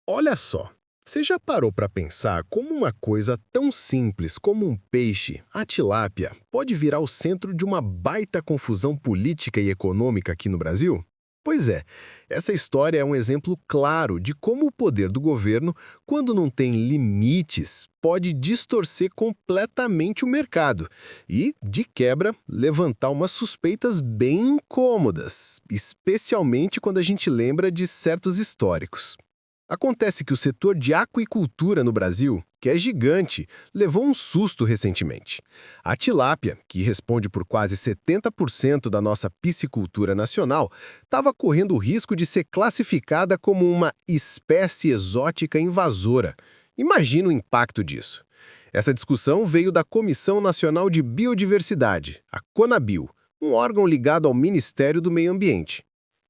Olha só, você já parou para pensar como uma coisa tão simples como um peixe, a tilápia, pode virar o centro de uma baita confusão política e econômica aqui no Brasil? Pois é, essa história é um exemplo claro de como o poder do governo, quando não tem limites, pode distorcer completamente o mercado e, de quebra, levantar umas suspeitas bem incômodas, especialmente quando a gente lembra de certos históricos. Acontece que o setor de aquicultura no Brasil, que é gigante, levou um susto recentemente. A tilápia, que responde por quase 70% da nossa piscicultura nacional, estava correndo o risco de ser classificada como uma espécie exótica invasora. Imagina o impacto disso. Essa discussão veio da Comissão Nacional de Biodiversidade, a CONABIO, um órgão ligado ao Ministério do Meio Ambiente.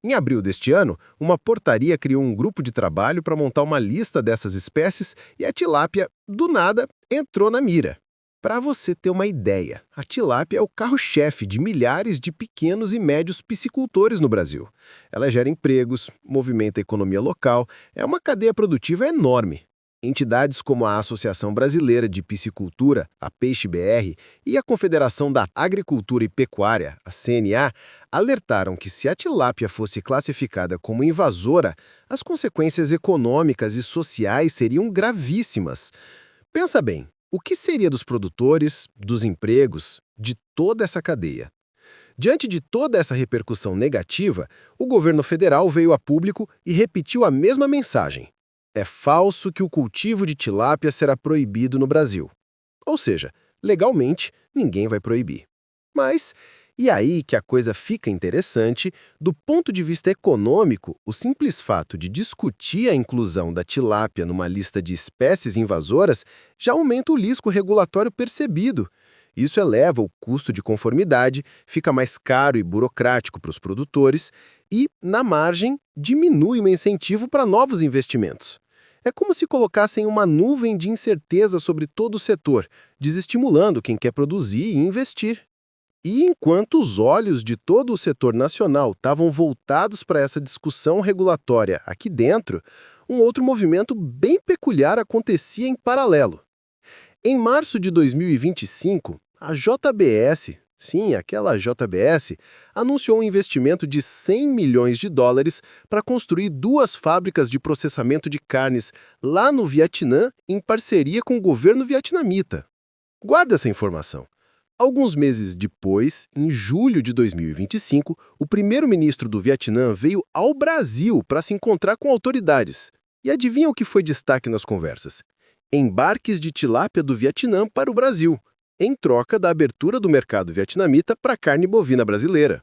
Em abril deste ano, uma portaria criou um grupo de trabalho para montar uma lista dessas espécies e a tilápia, do nada, entrou na mira. Para você ter uma ideia, a tilápia é o carro-chefe de milhares de pequenos e médios piscicultores no Brasil. Ela gera empregos, movimenta a economia local, é uma cadeia produtiva enorme. Entidades como a Associação Brasileira de Piscicultura, a Peixe-BR, e a Confederação da Agricultura e Pecuária, a CNA, alertaram que se a tilápia fosse classificada como invasora, as consequências econômicas e sociais seriam gravíssimas. Pensa bem, o que seria dos produtores, dos empregos, de toda essa cadeia? Diante de toda essa repercussão negativa, o governo federal veio a público e repetiu a mesma mensagem. É falso que o cultivo de tilápia será proibido no Brasil. Ou seja, legalmente, ninguém vai proibir. Mas, e aí que a coisa fica interessante, do ponto de vista econômico, o simples fato de discutir a inclusão da tilápia numa lista de espécies invasoras já aumenta o risco regulatório percebido. Isso eleva o custo de conformidade, fica mais caro e burocrático para os produtores e, na margem, diminui o incentivo para novos investimentos. É como se colocassem uma nuvem de incerteza sobre todo o setor, desestimulando quem quer produzir e investir. E enquanto os olhos de todo o setor nacional estavam voltados para essa discussão regulatória aqui dentro, um outro movimento bem peculiar acontecia em paralelo. Em março de 2025, a JBS, sim, aquela JBS, anunciou um investimento de 100 milhões de dólares para construir duas fábricas de processamento de carnes lá no Vietnã, em parceria com o governo vietnamita. Guarda essa informação. Alguns meses depois, em julho de 2025, o primeiro-ministro do Vietnã veio ao Brasil para se encontrar com autoridades. E adivinha o que foi destaque nas conversas? Embarques de tilápia do Vietnã para o Brasil, em troca da abertura do mercado vietnamita para a carne bovina brasileira.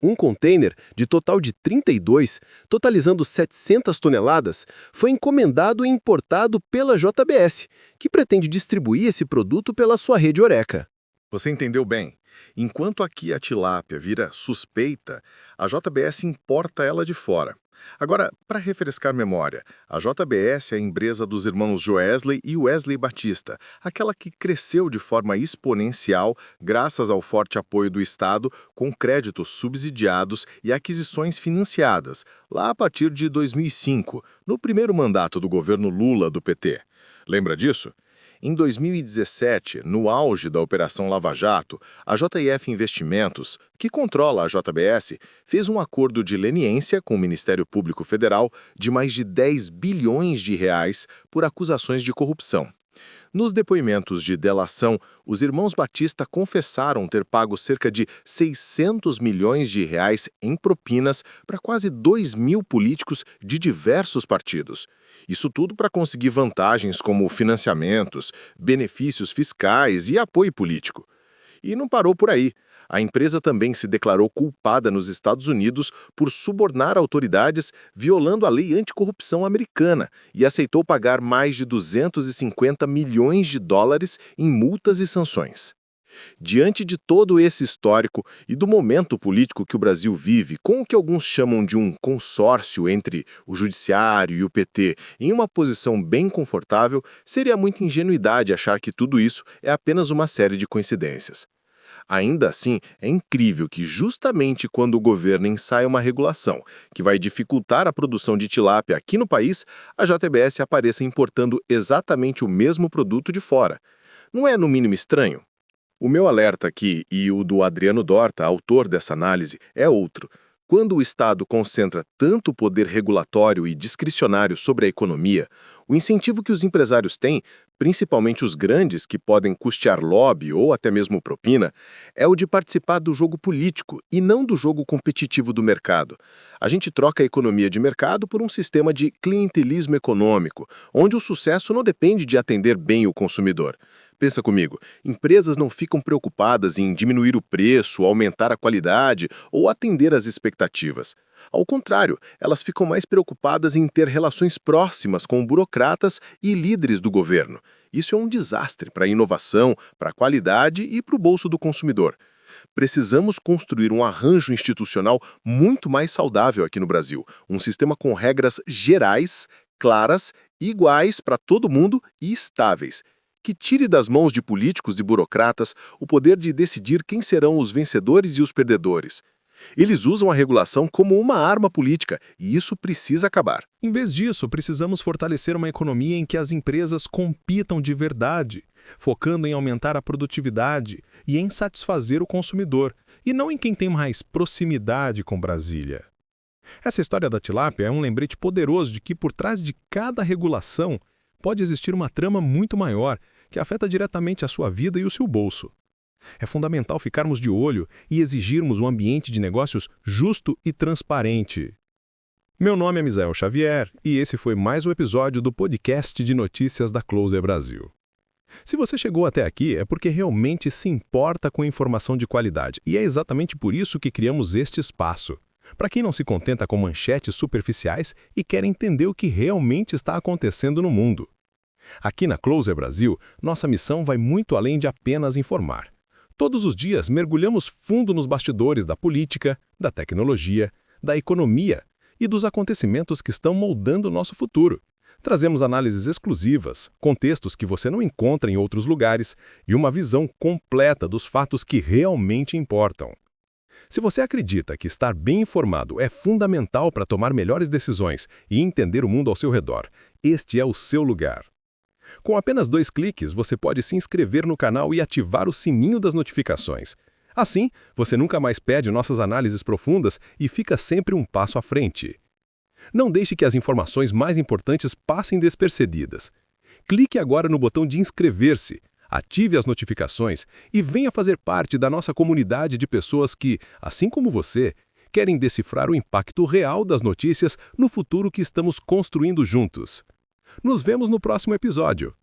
Um container, de total de 32, totalizando 700 toneladas, foi encomendado e importado pela JBS, que pretende distribuir esse produto pela sua rede Horeca. Você entendeu bem. Enquanto aqui a tilápia vira suspeita, a JBS importa ela de fora. Agora, para refrescar memória, a JBS é a empresa dos irmãos Joesley e Wesley Batista, aquela que cresceu de forma exponencial graças ao forte apoio do Estado, com créditos subsidiados e aquisições financiadas, lá a partir de 2005, no primeiro mandato do governo Lula do PT. Lembra disso? Em 2017, no auge da Operação Lava Jato, a JF Investimentos, que controla a JBS, fez um acordo de leniência com o Ministério Público Federal de mais de 10 bilhões de reais por acusações de corrupção. Nos depoimentos de delação, os irmãos Batista confessaram ter pago cerca de 600 milhões de reais em propinas para quase 2.000 políticos de diversos partidos. Isso tudo para conseguir vantagens como financiamentos, benefícios fiscais e apoio político. E não parou por aí. A empresa também se declarou culpada nos Estados Unidos por subornar autoridades violando a lei anticorrupção americana e aceitou pagar mais de 250 milhões de dólares em multas e sanções. Diante de todo esse histórico e do momento político que o Brasil vive, com o que alguns chamam de um consórcio entre o Judiciário e o PT, em uma posição bem confortável, seria muita ingenuidade achar que tudo isso é apenas uma série de coincidências. Ainda assim, é incrível que justamente quando o governo ensaia uma regulação que vai dificultar a produção de tilápia aqui no país, a JBS apareça importando exatamente o mesmo produto de fora. Não é no mínimo estranho? O meu alerta aqui e o do Adriano Dorta, autor dessa análise, é outro. Quando o Estado concentra tanto poder regulatório e discricionário sobre a economia, o incentivo que os empresários têm, principalmente os grandes que podem custear lobby ou até mesmo propina, é o de participar do jogo político e não do jogo competitivo do mercado. A gente troca a economia de mercado por um sistema de clientelismo econômico, onde o sucesso não depende de atender bem o consumidor. Pensa comigo, empresas não ficam preocupadas em diminuir o preço, aumentar a qualidade ou atender às expectativas. Ao contrário, elas ficam mais preocupadas em ter relações próximas com burocratas e líderes do governo. Isso é um desastre para a inovação, para a qualidade e para o bolso do consumidor. Precisamos construir um arranjo institucional muito mais saudável aqui no Brasil, um sistema com regras gerais, claras, iguais para todo mundo e estáveis, que tire das mãos de políticos e burocratas o poder de decidir quem serão os vencedores e os perdedores. Eles usam a regulação como uma arma política e isso precisa acabar. Em vez disso, precisamos fortalecer uma economia em que as empresas compitam de verdade, focando em aumentar a produtividade e em satisfazer o consumidor, e não em quem tem mais proximidade com Brasília. Essa história da tilápia é um lembrete poderoso de que por trás de cada regulação pode existir uma trama muito maior que afeta diretamente a sua vida e o seu bolso. É fundamental ficarmos de olho e exigirmos um ambiente de negócios justo e transparente. Meu nome é Misael Xavier e esse foi mais um episódio do podcast de notícias da Closer Brasil. Se você chegou até aqui é porque realmente se importa com informação de qualidade e é exatamente por isso que criamos este espaço. Para quem não se contenta com manchetes superficiais e quer entender o que realmente está acontecendo no mundo. Aqui na Closer Brasil, nossa missão vai muito além de apenas informar. Todos os dias mergulhamos fundo nos bastidores da política, da tecnologia, da economia e dos acontecimentos que estão moldando o nosso futuro. Trazemos análises exclusivas, contextos que você não encontra em outros lugares e uma visão completa dos fatos que realmente importam. Se você acredita que estar bem informado é fundamental para tomar melhores decisões e entender o mundo ao seu redor, este é o seu lugar. Com apenas 2 cliques, você pode se inscrever no canal e ativar o sininho das notificações. Assim, você nunca mais perde nossas análises profundas e fica sempre um passo à frente. Não deixe que as informações mais importantes passem despercebidas. Clique agora no botão de inscrever-se, ative as notificações e venha fazer parte da nossa comunidade de pessoas que, assim como você, querem decifrar o impacto real das notícias no futuro que estamos construindo juntos. Nos vemos no próximo episódio.